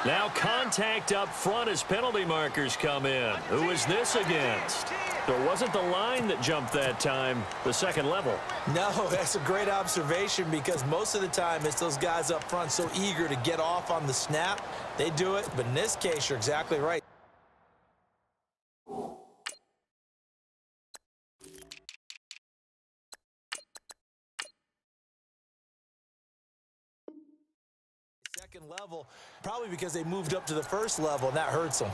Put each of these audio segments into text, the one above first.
Now contact up front as penalty markers come in. Who is this against? So it wasn't the line that jumped that time, the second level. No, that's a great observation because most of the time it's those guys up front so eager to get off on the snap. They do it, but in this case, you're exactly right. Second level, probably because they moved up to the first level, and that hurts them.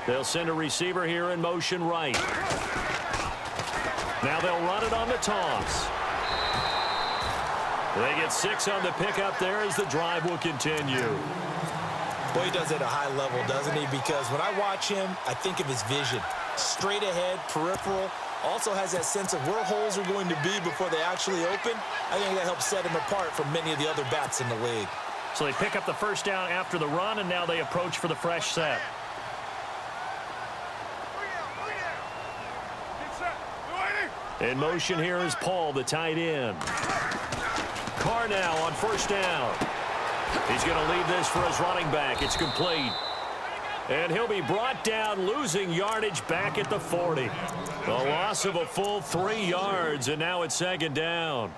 They'll send a receiver here in motion right. Now they'll run it on the toss. They get 6 on the pickup there as the drive will continue. Boy, he does it at a high level, doesn't he? Because when I watch him, I think of his vision. Straight ahead, peripheral. Also has that sense of where holes are going to be before they actually open. I think that helps set him apart from many of the other bats in the league. So they pick up the first down after the run, and now they approach for the fresh set. In motion here is Paul, the tight end. Carr now on first down. He's going to leave this for his running back. It's complete. And he'll be brought down, losing yardage back at the 40. The loss of a full 3 yards, and now it's second down.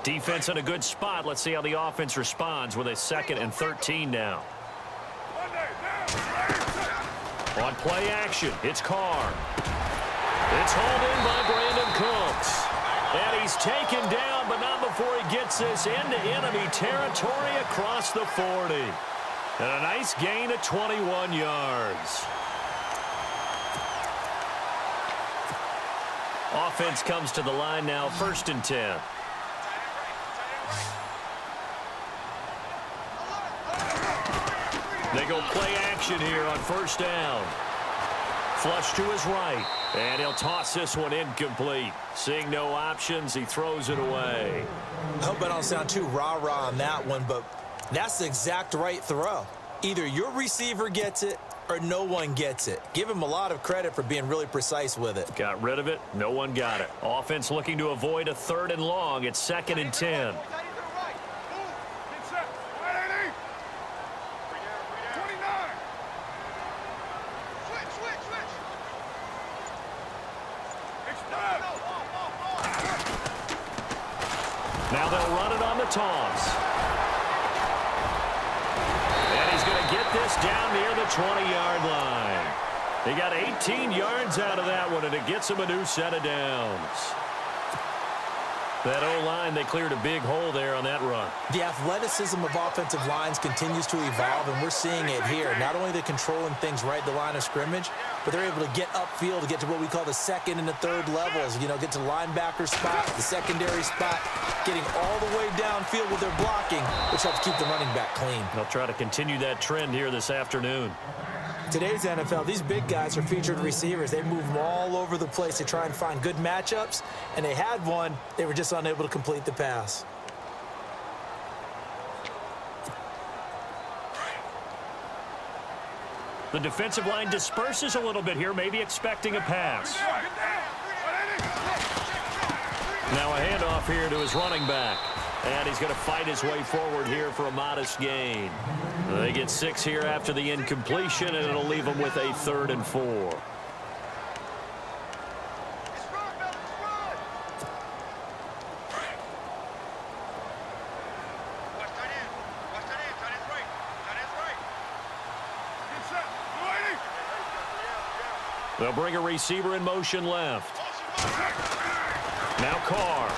Defense in a good spot. Let's see how the offense responds with a 2nd and 13 now. On play action, it's Carr. It's hauled in by Brandon Cooks. And he's taken down, but not before he gets this into enemy territory across the 40. And a nice gain of 21 yards. Offense comes to the line now, 1st and 10. They go play action here on first down. Flush to his right. And he'll toss this one incomplete. Seeing no options, he throws it away. I hope I don't sound too rah-rah on that one, but that's the exact right throw. Either your receiver gets it or no one gets it. Give him a lot of credit for being really precise with it. Got rid of it. No one got it. Offense looking to avoid a 3rd and long. It's 2nd and 10. Now they'll run it on the toss. And he's going to get this down near the 20-yard line. He got 18 yards out of that one, and it gets him a new set of downs. That O-line, they cleared a big hole there on that run. The athleticism of offensive lines continues to evolve, and we're seeing it here. Not only are they controlling things right at the line of scrimmage, but they're able to get upfield to get to what we call the 2nd and the 3rd levels. You know, get to linebacker spot, the secondary spot, getting all the way downfield with their blocking, which helps keep the running back clean. They'll try to continue that trend here this afternoon. Today's NFL, these big guys are featured receivers. They move them all over the place to try and find good matchups, and they had one. They were just unable to complete the pass. The defensive line disperses a little bit here, maybe expecting a pass. Now a handoff here to his running back. And he's going to fight his way forward here for a modest gain. They get 6 here after the incompletion, and it'll leave them with a 3rd and 4. They'll bring a receiver in motion left. Now Carr.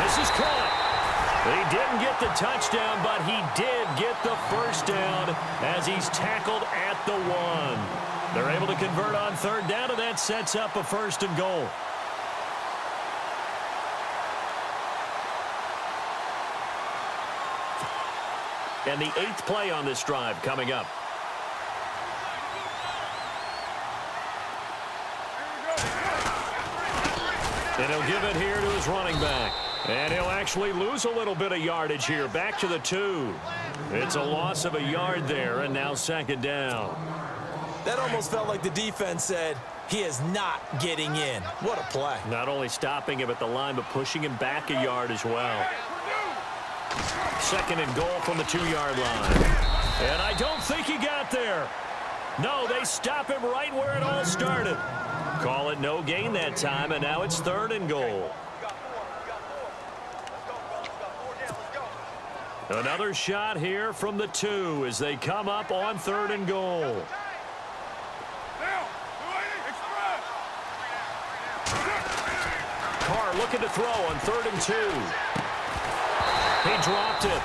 This is caught. He didn't get the touchdown, but he did get the first down as he's tackled at the 1. They're able to convert on 3rd down, and that sets up a 1st and goal. and the 8th play on this drive coming up. And he'll give it here to his running back. And he'll actually lose a little bit of yardage here. Back to the 2. It's a loss of a yard there, and now 2nd down. That almost felt like the defense said, he is not getting in. What a play. Not only stopping him at the line, but pushing him back a yard as well. 2nd and goal from the 2-yard line. And I don't think he got there. No, they stop him right where it all started. Call it no gain that time, and now it's 3rd and goal. Another shot here from the 2 as they come up on 3rd and goal. Carr looking to throw on 3rd and 2. He dropped it.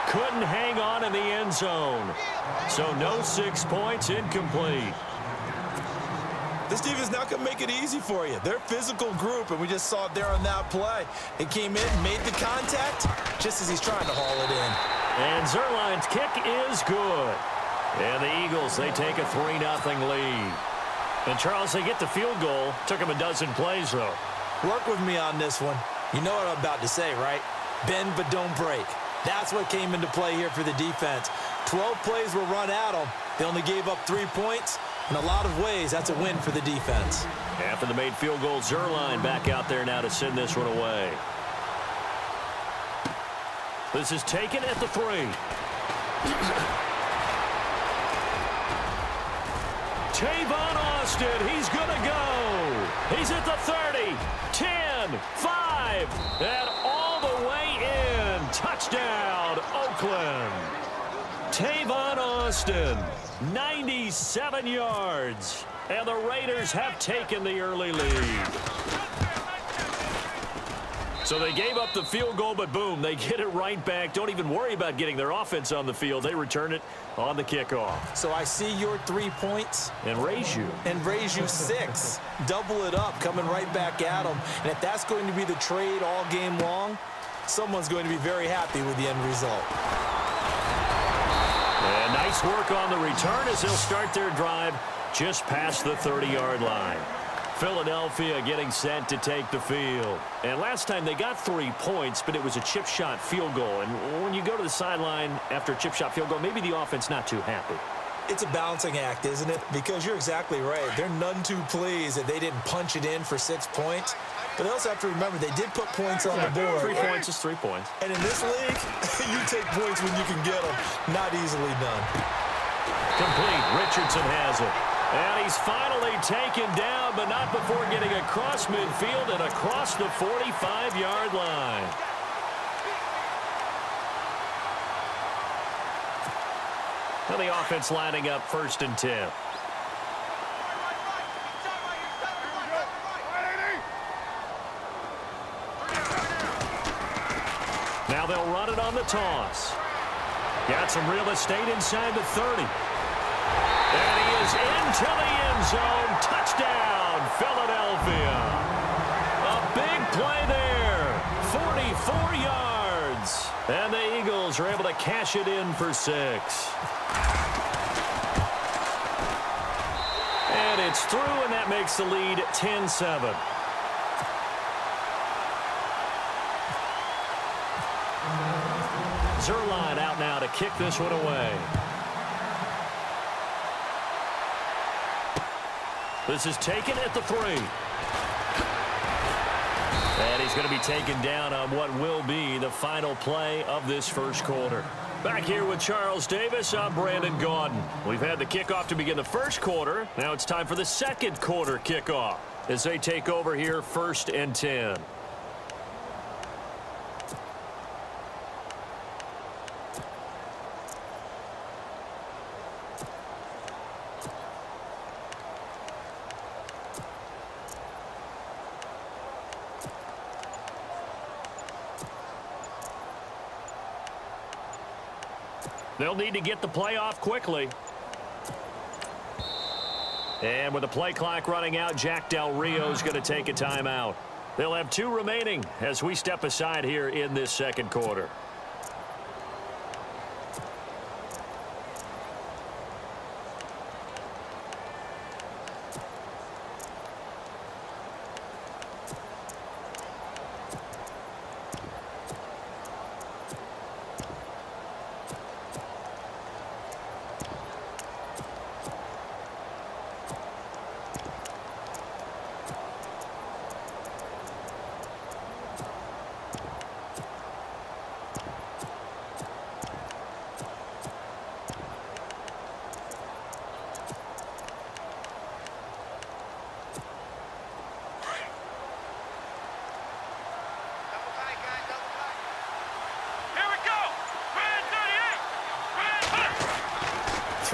Couldn't hang on in the end zone. So no 6 points, incomplete. This defense not going to make it easy for you. They're a physical group, and we just saw it there on that play. He came in, made the contact, just as he's trying to haul it in. And Zuerlein's kick is good. And the Eagles, they take a 3-0 lead. And, Charles, they get the field goal. Took them a dozen plays, though. Work with me on this one. You know what I'm about to say, right? Bend but don't break. That's what came into play here for the defense. 12 plays were run at them. They only gave up 3 points. In a lot of ways, that's a win for the defense. After the made field goal, Zuerlein back out there now to send this one away. This is taken at the 3. Tavon Austin, he's going to go. He's at the 30, 10, 5, and all the way in. Touchdown, Oakland. Tavon Austin, 97 yards, and the Raiders have taken the early lead. So they gave up the field goal, but boom, they get it right back. Don't even worry about getting their offense on the field. They return it on the kickoff. So I see your 3 points. And raise you. And raise you 6. Double it up, coming right back at them. And if that's going to be the trade all game long, someone's going to be very happy with the end result. And nice work on the return as they'll start their drive just past the 30-yard line. Philadelphia getting set to take the field. And last time they got 3 points, but it was a chip shot field goal. And when you go to the sideline after a chip shot field goal, maybe the offense not too happy. It's a balancing act, isn't it? Because you're exactly right. They're none too pleased that they didn't punch it in for 6 points. But they also have to remember they did put points on the board. 3 points is 3 points. And in this league, you take points when you can get them. Not easily done. Complete. Richardson has it. And he's finally taken down, but not before getting across midfield and across the 45-yard line. Now the offense lining up 1st and 10. Now they'll run it on the toss. Got some real estate inside the 30. And he is into the end zone. Touchdown, Philadelphia. A big play there. 44 yards. And the Eagles are able to cash it in for 6. And it's through, and that makes the lead 10-7. Zuerlein out now to kick this one away. This is taken at the 3. And he's going to be taken down on what will be the final play of this first quarter. Back here with Charles Davis, I'm Brandon Gaudin. We've had the kickoff to begin the first quarter. Now it's time for the second quarter kickoff as they take over here 1st and 10. They'll need to get the play off quickly. And with the play clock running out, Jack Del Rio's going to take a timeout. They'll have 2 remaining as we step aside here in this second quarter.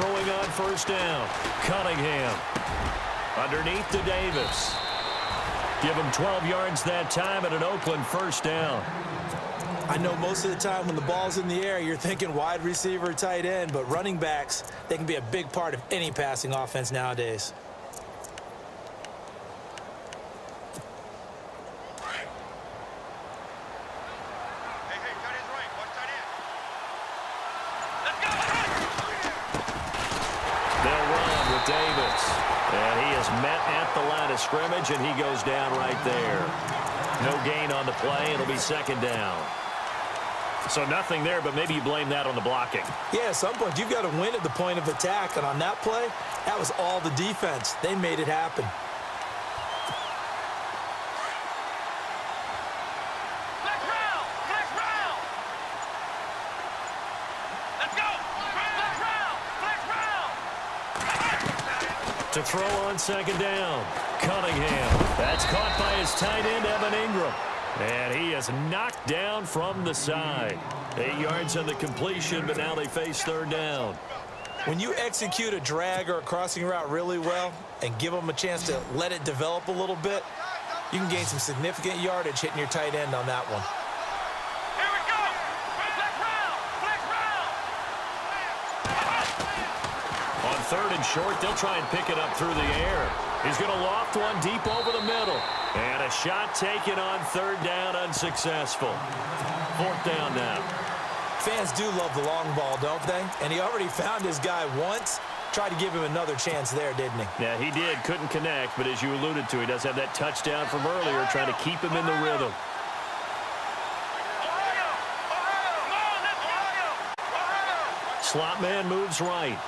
throwing on first down. Cunningham. Underneath to Davis. Give him 12 yards that time and an Oakland first down. I know most of the time when the ball's in the air, you're thinking wide receiver, tight end, but running backs, they can be a big part of any passing offense nowadays. Davis, and he is met at the line of scrimmage, and he goes down right there. No gain on the play. It'll be second down. So nothing there, but maybe you blame that on the blocking. Yeah, at some point, you've got to win at the point of attack, and on that play, that was all the defense. They made it happen. To throw on second down. Cunningham. That's caught by his tight end, Evan Ingram. And he is knocked down from the side. 8 yards on the completion, but now they face third down. When you execute a drag or a crossing route really well and give them a chance to let it develop a little bit, you can gain some significant yardage hitting your tight end on that one. Third and short, they'll try and pick it up through the air. He's going to loft one deep over the middle. And a shot taken on third down, unsuccessful. Fourth down now. Fans do love the long ball, don't they? And he already found his guy once. Tried to give him another chance there, didn't he? Yeah, he did. Couldn't connect, but as you alluded to, he does have that touchdown from earlier, trying to keep him in the rhythm. Slot man moves right.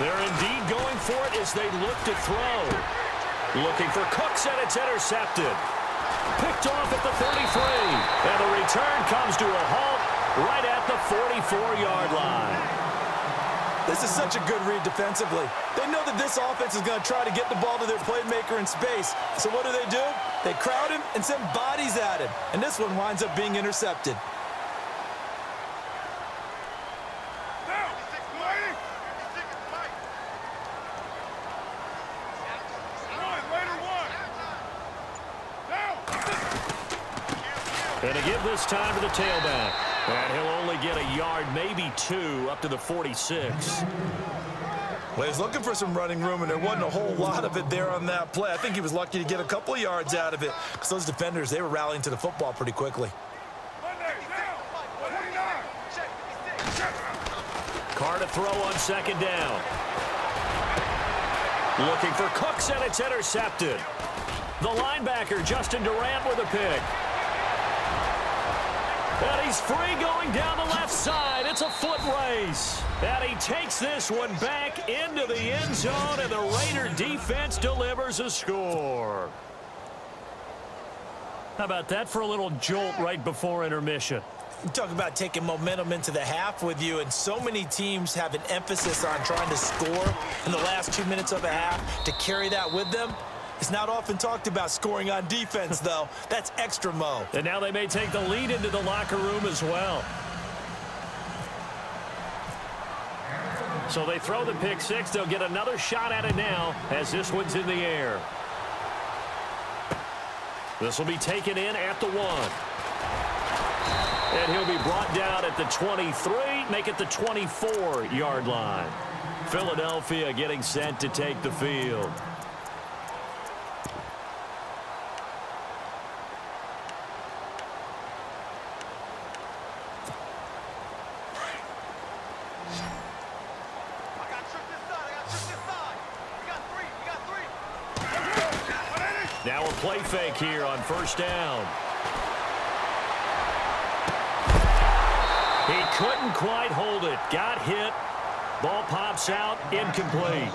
They're indeed going for it as they look to throw. Looking for Cooks, and it's intercepted. Picked off at the 33. And the return comes to a halt right at the 44-yard line. This is such a good read defensively. They know that this offense is going to try to get the ball to their playmaker in space. So what do? They crowd him and send bodies at him. And this one winds up being intercepted. And to give this time to the tailback. And he'll only get a yard, maybe two, up to the 46. Well, he's looking for some running room, and there wasn't a whole lot of it there on that play. I think he was lucky to get a couple of yards out of it because those defenders, they were rallying to the football pretty quickly. Carr to throw on second down. Looking for Cooks, and it's intercepted. The linebacker, Justin Durant, with a pick. And he's free going down the left side. It's a foot race. And he takes this one back into the end zone, and the Raider defense delivers a score. How about that for a little jolt right before intermission? You talk about taking momentum into the half with you, and so many teams have an emphasis on trying to score in the last 2 minutes of a half to carry that with them. It's not often talked about scoring on defense, though. That's extra mo. And now they may take the lead into the locker room as well. So they throw the pick six. They'll get another shot at it now as this one's in the air. This will be taken in at the 1. And he'll be brought down at the 23, make it the 24-yard line. Philadelphia getting set to take the field. Now a play fake here on first down. He couldn't quite hold it. Got hit. Ball pops out. Incomplete.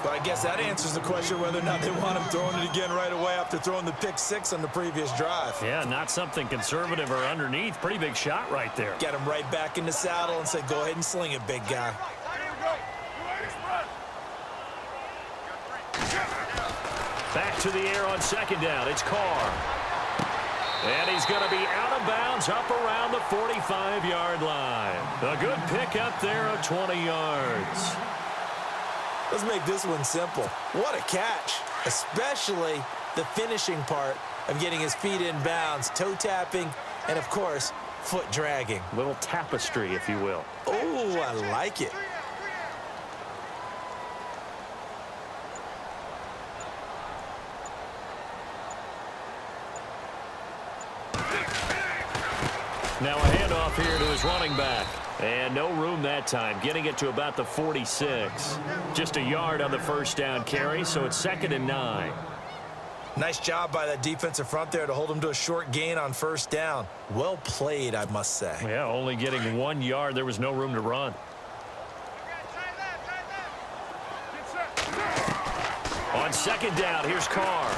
But I guess that answers the question whether or not they want him throwing it again right away after throwing the pick six on the previous drive. Yeah, not something conservative or underneath. Pretty big shot right there. Get him right back in the saddle and say, go ahead and sling it, big guy. Back to the air on second down. It's Carr. And he's going to be out of bounds up around the 45-yard line. A good pickup there of 20 yards. Let's make this one simple. What a catch, especially the finishing part of getting his feet in bounds, toe tapping, and, of course, foot dragging. Little tapestry, if you will. Oh, I like it. Now a handoff here to his running back. And no room that time, getting it to about the 46. Just a yard on the first down carry, so it's 2nd and 9. Nice job by that defensive front there to hold him to a short gain on first down. Well played, I must say. Yeah, only getting 1 yard. There was no room to run. On 2nd down, here's Carr.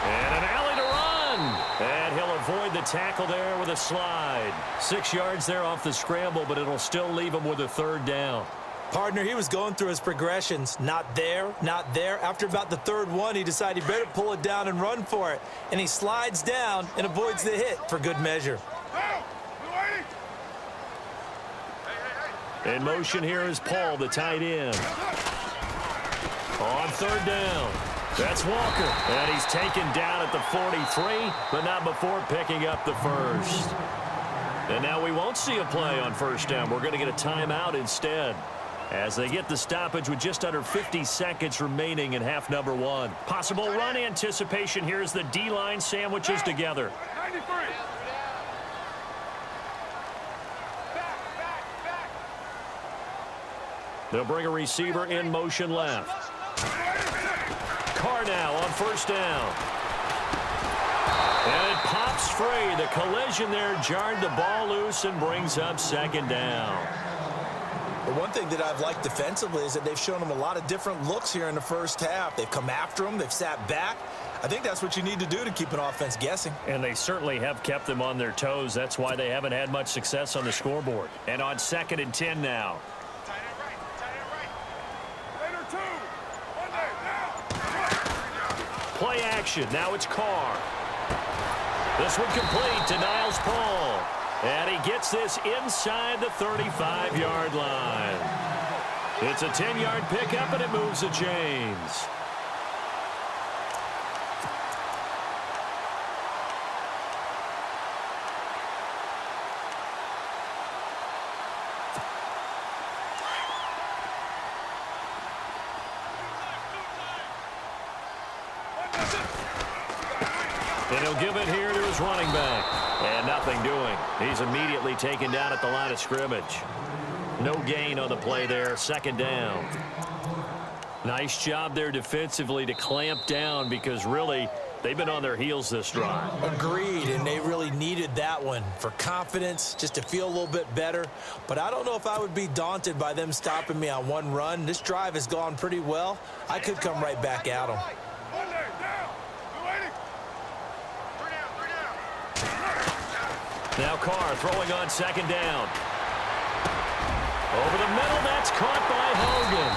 And an alley to run. And he'll avoid the tackle there with a slide. 6 yards there off the scramble, but it'll still leave him with a 3rd down. Partner, he was going through his progressions. Not there, not there. After about the 3rd one, he decided he better pull it down and run for it. And he slides down and avoids the hit for good measure. In motion here is Paul, the tight end. On 3rd down, that's Walker. And he's taken down at the 43, but not before picking up the 1st. And now we won't see a play on 1st down. We're going to get a timeout instead, as they get the stoppage with just under 50 seconds remaining in half number 1. Possible run anticipation here as the D-line sandwiches together. 93. They'll bring a receiver in motion left. Carr now on 1st down. And it pops free. The collision there jarred the ball loose and brings up 2nd down. The one thing that I've liked defensively is that they've shown him a lot of different looks here in the first half. They've come after him. They've sat back. I think that's what you need to do to keep an offense guessing. And they certainly have kept them on their toes. That's why they haven't had much success on the scoreboard. And on 2nd and 10 now. Play action. Now it's Carr. This one complete to Niles Paul. And he gets this inside the 35-yard line. It's a 10-yard pickup, and it moves the chains. And he'll give it here to his running back. And nothing doing. He's immediately taken down at the line of scrimmage. No gain on the play there. 2nd down. Nice job there defensively to clamp down, because really they've been on their heels this drive. Agreed, and they really needed that one for confidence, just to feel a little bit better. But I don't know if I would be daunted by them stopping me on one run. This drive has gone pretty well. I could come right back at them. Now Carr throwing on 2nd down. Over the middle, that's caught by Hogan.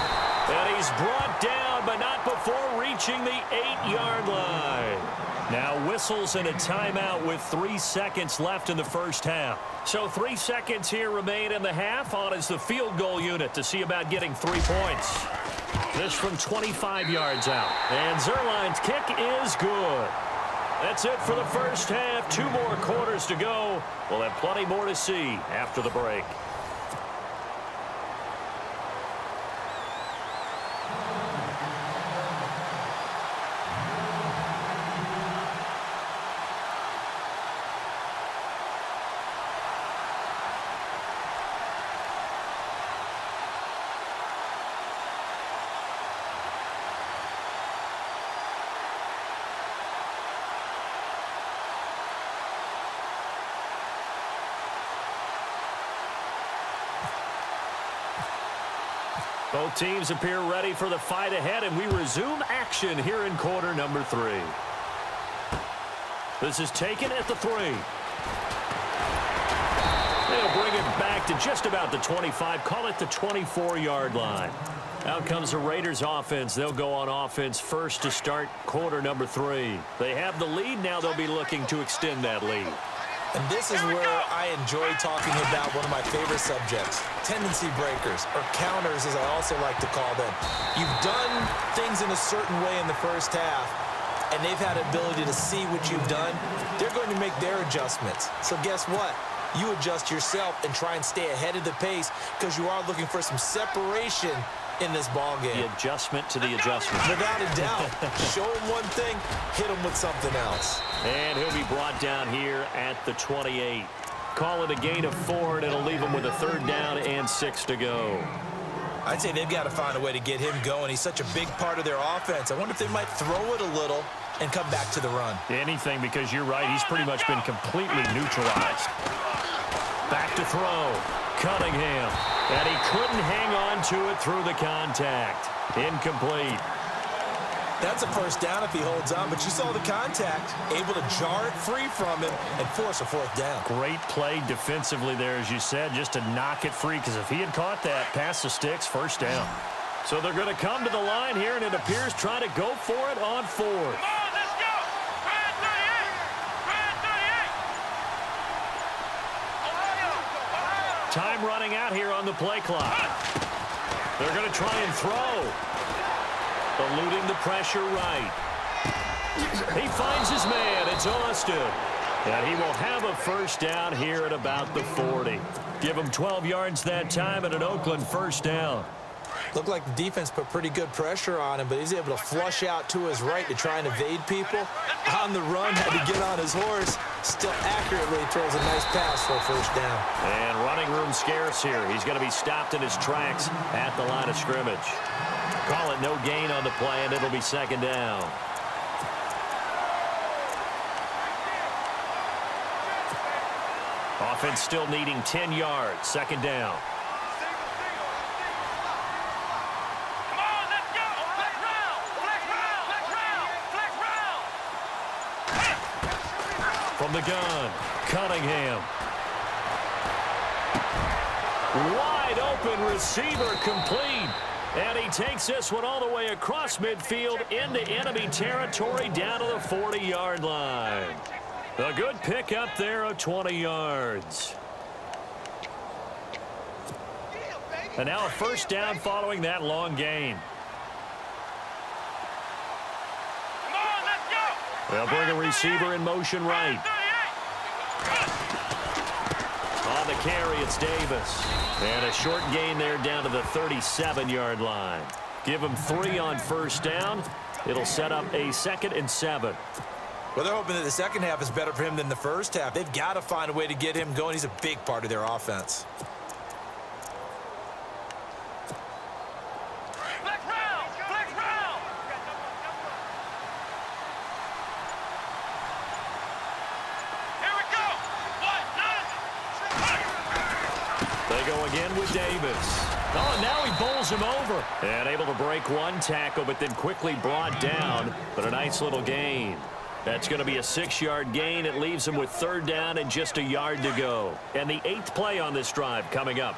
And he's brought down, but not before reaching the 8-yard line. Now whistles and a timeout with 3 seconds left in the first half. So 3 seconds here remain in the half. On is the field goal unit to see about getting 3 points. This from 25 yards out. And Zerline's kick is good. That's it for the first half. 2 more quarters to go. We'll have plenty more to see after the break. Both teams appear ready for the fight ahead, and we resume action here in quarter number 3. This is taken at the 3. They'll bring it back to just about the 25, call it the 24-yard line. Out comes the Raiders offense. They'll go on offense first to start quarter number 3. They have the lead. Now they'll be looking to extend that lead. And this is where I enjoy talking about one of my favorite subjects, tendency breakers, or counters as I also like to call them. You've done things in a certain way in the first half, and they've had the ability to see what you've done. They're going to make their adjustments. So guess what? You adjust yourself and try and stay ahead of the pace because you are looking for some separation in this ball game. The adjustment to the adjustment. Without a doubt. Show him one thing, hit him with something else. And he'll be brought down here at the 28. Call it a gain of 4, and it'll leave him with a 3rd down and 6 to go. I'd say they've got to find a way to get him going. He's such a big part of their offense. I wonder if they might throw it a little and come back to the run. Anything, because you're right. He's pretty much been completely neutralized. Back to throw. Cunningham. And he couldn't hang on to it through the contact. Incomplete. That's a 1st down if he holds on, but you saw the contact. Able to jar it free from him and force a 4th down. Great play defensively there, as you said, just to knock it free, because if he had caught that, past the sticks, 1st down. So they're going to come to the line here, and it appears try to go for it on 4th. Time running out here on the play clock. They're going to try and throw. Eluding the pressure right. He finds his man. It's Austin. And he will have a 1st down here at about the 40. Give him 12 yards that time and an Oakland 1st down. Looked like the defense put pretty good pressure on him, but he's able to flush out to his right to try and evade people. On the run, had to get on his horse. Still accurately throws a nice pass for a 1st down. And running room scarce here. He's going to be stopped in his tracks at the line of scrimmage. Call it no gain on the play, and it'll be 2nd down. Offense still needing 10 yards. 2nd down. From the gun, Cunningham. Wide open receiver complete. And he takes this one all the way across midfield into enemy territory down to the 40-yard line. A good pick up there of 20 yards. And now a 1st down following that long gain. They'll bring a receiver in motion right. On the carry, it's Davis. And a short gain there down to the 37-yard line. Give him 3 on 1st down. It'll set up a 2nd and 7. Well, they're hoping that the 2nd half is better for him than the 1st half. They've got to find a way to get him going. He's a big part of their offense. Again with Davis. Oh, and now he bowls him over. And able to break one tackle, but then quickly brought down. But a nice little gain. That's going to be a 6-yard gain. It leaves him with 3rd down and just a yard to go. And the 8th play on this drive coming up.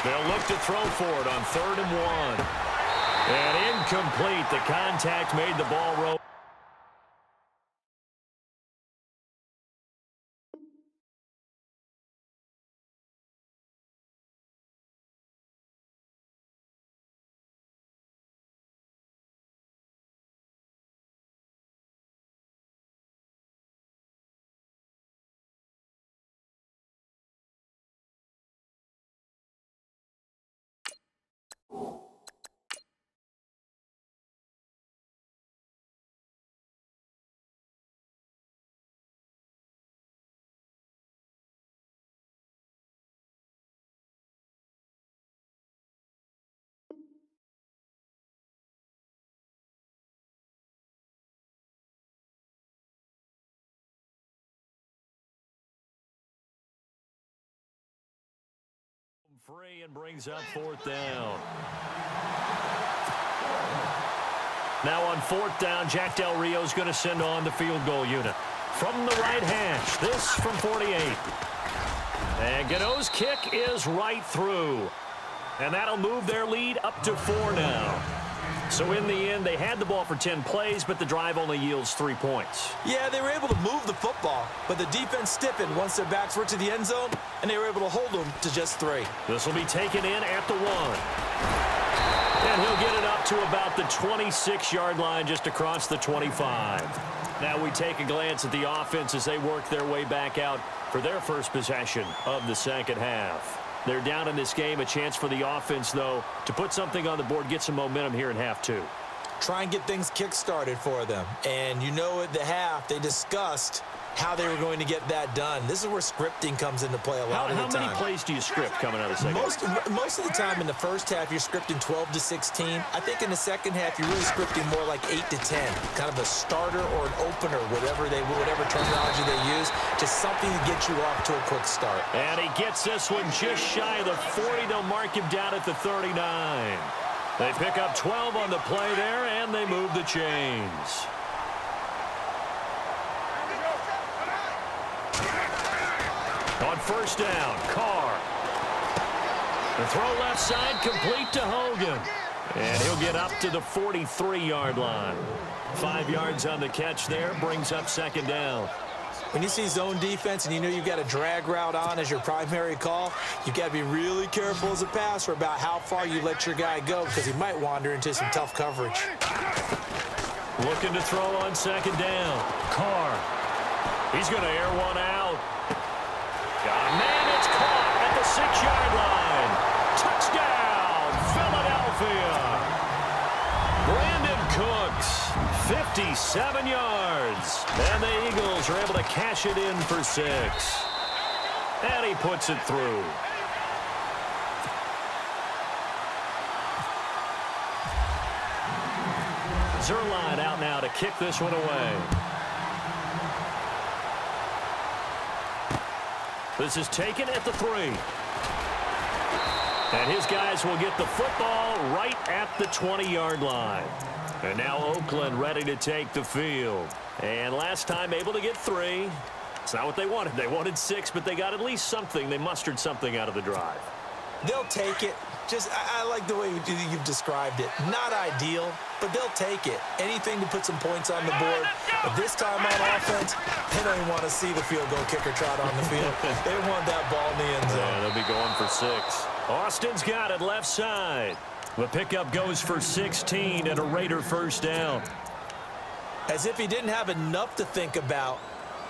They'll look to throw for it on 3rd and 1. And incomplete. The contact made the ball roll. Free and brings up 4th down. Now on 4th down, Jack Del Rio's going to send on the field goal unit. from the right hash. This from 48. And Gano's kick is right through. And that'll move their lead up to 4 now. So in the end, they had the ball for 10 plays, but the drive only yields 3 points. Yeah, they were able to move the football, but the defense stiffened once their backs were to the end zone, and they were able to hold them to just 3. This will be taken in at the 1. And he'll get it up to about the 26-yard line, just across the 25. Now we take a glance at the offense as they work their way back out for their first possession of the second half. They're down in this game. A chance for the offense, though, to put something on the board, get some momentum here in half 2. Try and get things kick-started for them. And you know at the half, they discussed how they were going to get that done. This is where scripting comes into play a lot of the time. How many plays do you script coming out of the second half? Most of the time in the first half, you're scripting 12 to 16. I think in the second half, you're really scripting more like 8 to 10. Kind of a starter or an opener, whatever terminology they use, just something to get you off to a quick start. And he gets this one just shy of the 40. They'll mark him down at the 39. They pick up 12 on the play there, and they move the chains. On first down, Carr. The throw left side, complete to Hogan. And he'll get up to the 43-yard line. 5 yards on the catch there, brings up second down. When you see zone defense and you know you've got a drag route on as your primary call, you've got to be really careful as a passer about how far you let your guy go, because he might wander into some tough coverage. Looking to throw on second down. Carr. He's going to air one out. Got a man, it's caught at the 6-yard line. Touchdown, Philadelphia. Brandon Cooks, 57 yards. And the Eagles are able to cash it in for 6. And he puts it through. Zerline out now to kick this one away. This is taken at the 3. And his guys will get the football right at the 20-yard line. And now Oakland ready to take the field. And last time able to get 3. It's not what they wanted. They wanted 6, but they got at least something. They mustered something out of the drive. They'll take it. I like the way you've described it. Not ideal, but they'll take it. Anything to put some points on the board. But this time on offense, they don't even want to see the field goal kicker trot on the field. They want that ball in the end zone. Yeah, they'll be going for 6. Austin's got it left side. The pickup goes for 16 and a Raider first down. As if he didn't have enough to think about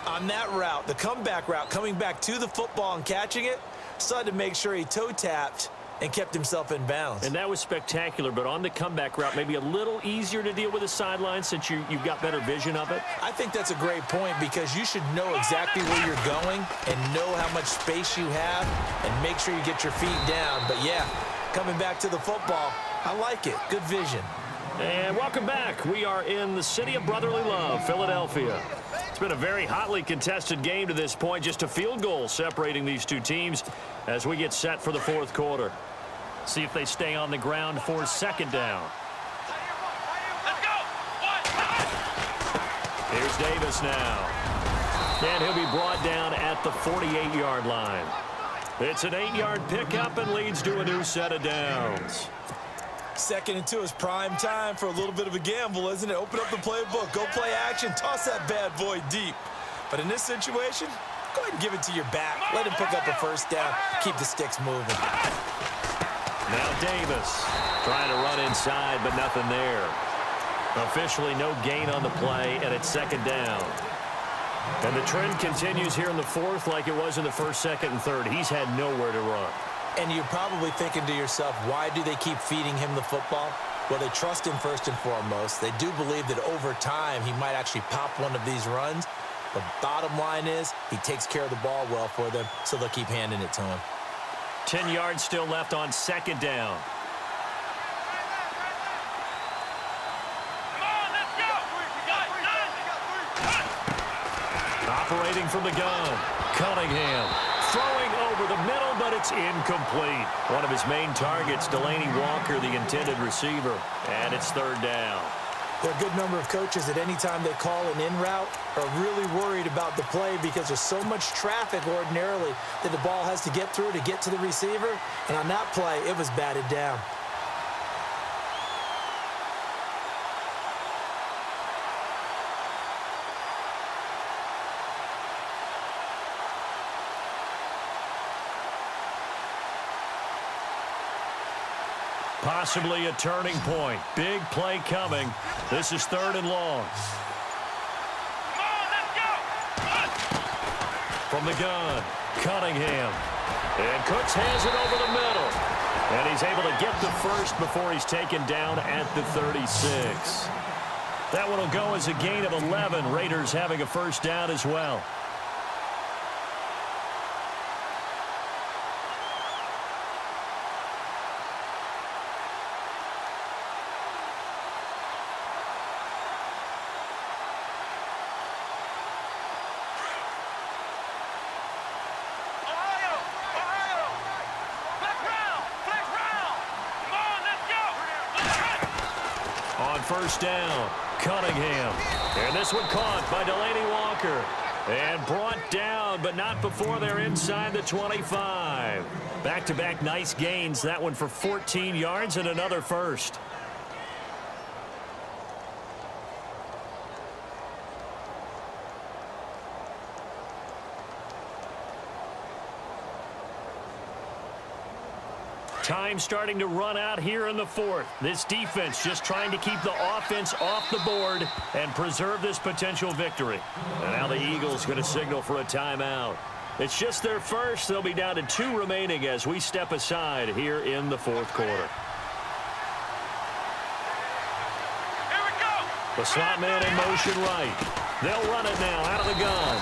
on that route, the comeback route, coming back to the football and catching it, decided to make sure he toe-tapped and kept himself in bounds. And that was spectacular, but on the comeback route, maybe a little easier to deal with the sideline since you've got better vision of it? I think that's a great point, because you should know exactly where you're going and know how much space you have and make sure you get your feet down. But, yeah, coming back to the football, I like it. Good vision. And welcome back. We are in the city of brotherly love, Philadelphia. It's been a very hotly contested game to this point. Just a field goal separating these two teams as we get set for the fourth quarter. See if they stay on the ground for second down. Here's Davis now. And he'll be brought down at the 48-yard line. It's an 8-yard pickup and leads to a new set of downs. 2nd and 2 is prime time for a little bit of a gamble, isn't it? Open up the playbook, go play action, toss that bad boy deep. But in this situation, go ahead and give it to your back. Let him pick up a first down, keep the sticks moving. Now Davis trying to run inside, but nothing there. Officially no gain on the play, and it's second down. And the trend continues here in the fourth like it was in the first, second, and third. He's had nowhere to run. And you're probably thinking to yourself, why do they keep feeding him the football? Well, they trust him first and foremost. They do believe that over time he might actually pop one of these runs. The bottom line is he takes care of the ball well for them, so they'll keep handing it to him. 10 yards still left on second down. Operating from the gun, Cunningham throwing over the middle, but it's incomplete. One of his main targets, Delaney Walker, the intended receiver, and it's third down. There are a good number of coaches that any time they call an in route are really worried about the play because there's so much traffic ordinarily that the ball has to get through to get to the receiver. And on that play, it was batted down. Possibly a turning point. Big play coming. This is 3rd and long. Come on, let's go! From the gun, Cunningham. And Cooks has it over the middle. And he's able to get the first before he's taken down at the 36. That one will go as a gain of 11. Raiders having a first down as well. First down, Cunningham. And this one caught by Delaney Walker. And brought down, but not before they're inside the 25. Back-to-back nice gains. That one for 14 yards and another first. Time starting to run out here in the 4th. This defense just trying to keep the offense off the board and preserve this potential victory. And now the Eagles going to signal for a timeout. It's just their first. They'll be down to 2 remaining as we step aside here in the 4th quarter. Here we go! The slot man in motion right. They'll run it now out of the gun.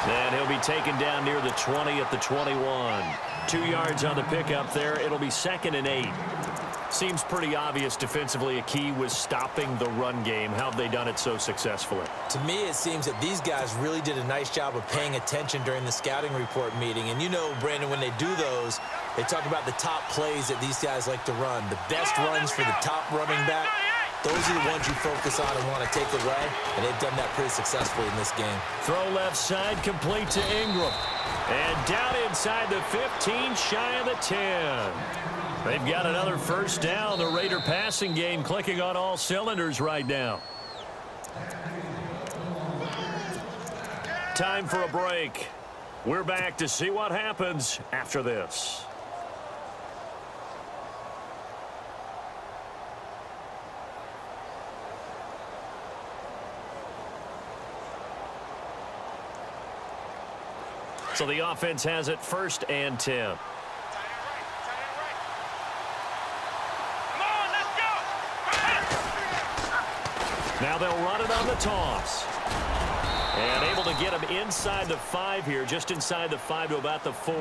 And he'll be taken down near the 20 at the 21. 2 yards on the pickup there. It'll be 2nd and 8. Seems pretty obvious defensively a key was stopping the run game. How have they done it so successfully? To me, it seems that these guys really did a nice job of paying attention during the scouting report meeting. And you know, Brandon, when they do those, they talk about the top plays that these guys like to run. The best runs for the top running back. Those are the ones you focus on and want to take away, and they've done that pretty successfully in this game. Throw left side, complete to Ingram. And down inside the 15, shy of the 10. They've got another first down. The Raider passing game clicking on all cylinders right now. Time for a break. We're back to see what happens after this. So the offense has it 1st and 10. Now they'll run it on the toss. And able to get him inside the 5 here, just inside the 5 to about the 4.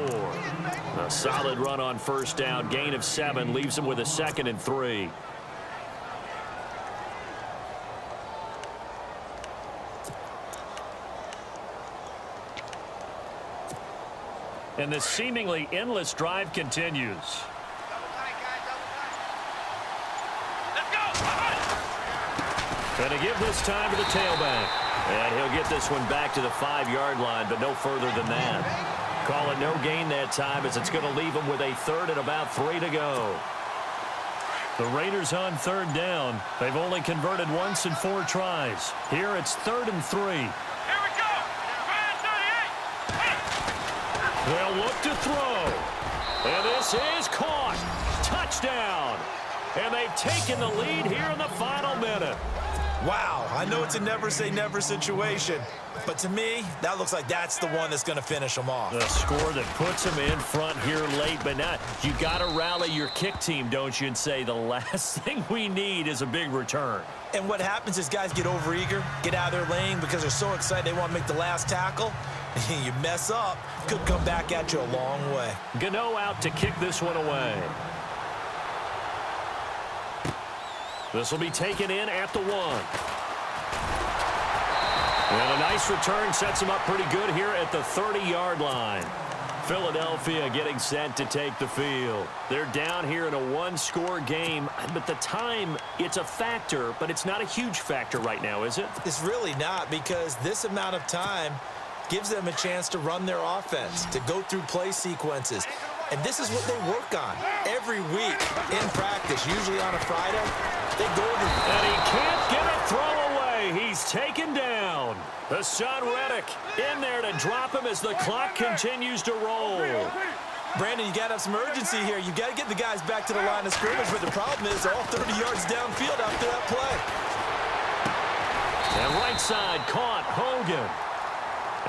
A solid run on first down. Gain of 7 leaves him with a 2nd and 3. And the seemingly endless drive continues. And to give this time to the tailback. And he'll get this one back to the 5-yard line, but no further than that. Call it no gain that time as it's going to leave him with a 3rd and about 3 to go. The Raiders on 3rd down. They've only converted once in 4 tries. Here it's 3rd and 3. They'll look to throw. And this is caught. Touchdown. And they've taken the lead here in the final minute. Wow, I know it's a never-say-never situation, but to me, that looks like that's the one that's going to finish them off. A score that puts them in front here late, but now you got to rally your kick team, don't you, and say the last thing we need is a big return. And what happens is guys get overeager, get out of their lane because they're so excited they want to make the last tackle. You mess up, could come back at you a long way. Gano out to kick this one away. This will be taken in at the 1. And a nice return sets him up pretty good here at the 30-yard line. Philadelphia getting set to take the field. They're down here in a one-score game, but the time, it's a factor, but it's not a huge factor right now, is it? It's really not, because this amount of time gives them a chance to run their offense, to go through play sequences. And this is what they work on every week in practice, usually on a Friday. They go to... And he can't get a throw away. He's taken down. Hassan Reddick in there to drop him as the clock continues to roll. Brandon, you got to have some urgency here. You got to get the guys back to the line of scrimmage, but the problem is they're all 30 yards downfield after that play. And right side caught Hogan.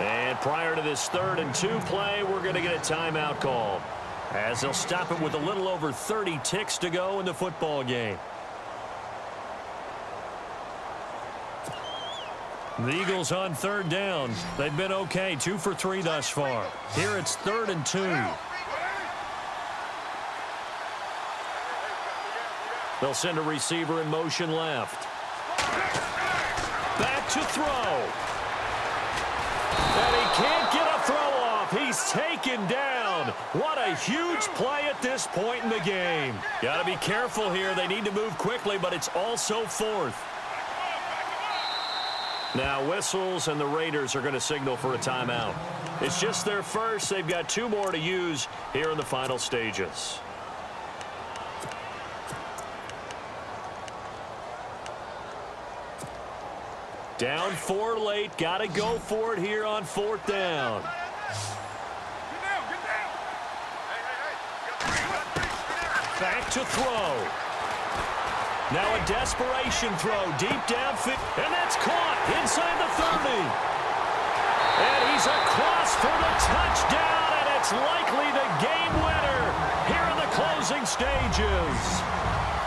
And prior to this 3rd and 2 play, we're going to get a timeout call, as they'll stop it with a little over 30 ticks to go in the football game. The Eagles on 3rd down. They've been okay, 2 for 3 thus far. Here it's 3rd and 2. They'll send a receiver in motion left. Back to throw. And he can't get a throw off. He's taken down. What a huge play at this point in the game. Got to be careful here. They need to move quickly, but it's also 4th. Now whistles, and the Raiders are going to signal for a timeout. It's just their first. They've got 2 more to use here in the final stages. Down 4 late. Got to go for it here on 4th down. Back to throw. Now a desperation throw deep downfield, and that's caught inside the 30. And he's across for the touchdown, and it's likely the game winner here in the closing stages.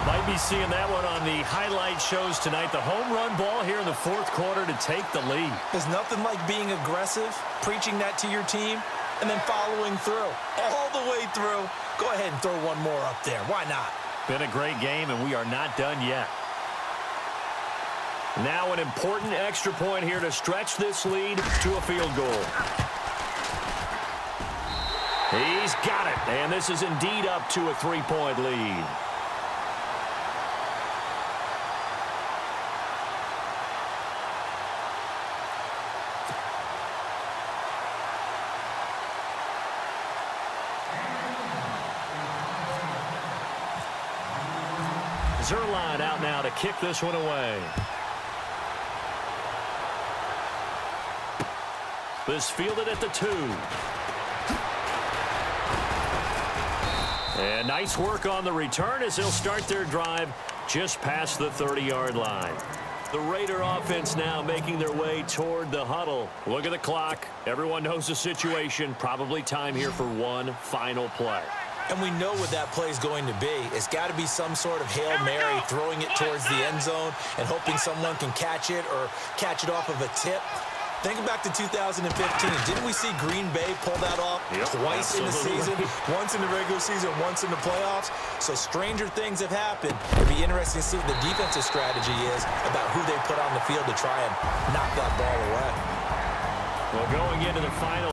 Might be seeing that one on the highlight shows tonight. The home run ball here in the 4th quarter to take the lead. There's nothing like being aggressive, preaching that to your team, and then following through. All the way through. Go ahead and throw one more up there. Why not? Been a great game, and we are not done yet. Now an important extra point here to stretch this lead to a field goal. He's got it, and this is indeed up to a 3-point lead. Zerline out now to kick this one away. This fielded at the 2. And nice work on the return as they'll start their drive just past the 30-yard line. The Raider offense now making their way toward the huddle. Look at the clock. Everyone knows the situation. Probably time here for one final play. And we know what that play is going to be. It's got to be some sort of Hail Mary, throwing it towards the end zone and hoping someone can catch it or catch it off of a tip. Think back to 2015. Didn't we see Green Bay pull that off twice in the season? Once in the regular season, once in the playoffs. So stranger things have happened. It'll be interesting to see what the defensive strategy is about who they put on the field to try and knock that ball away. Well, going into the final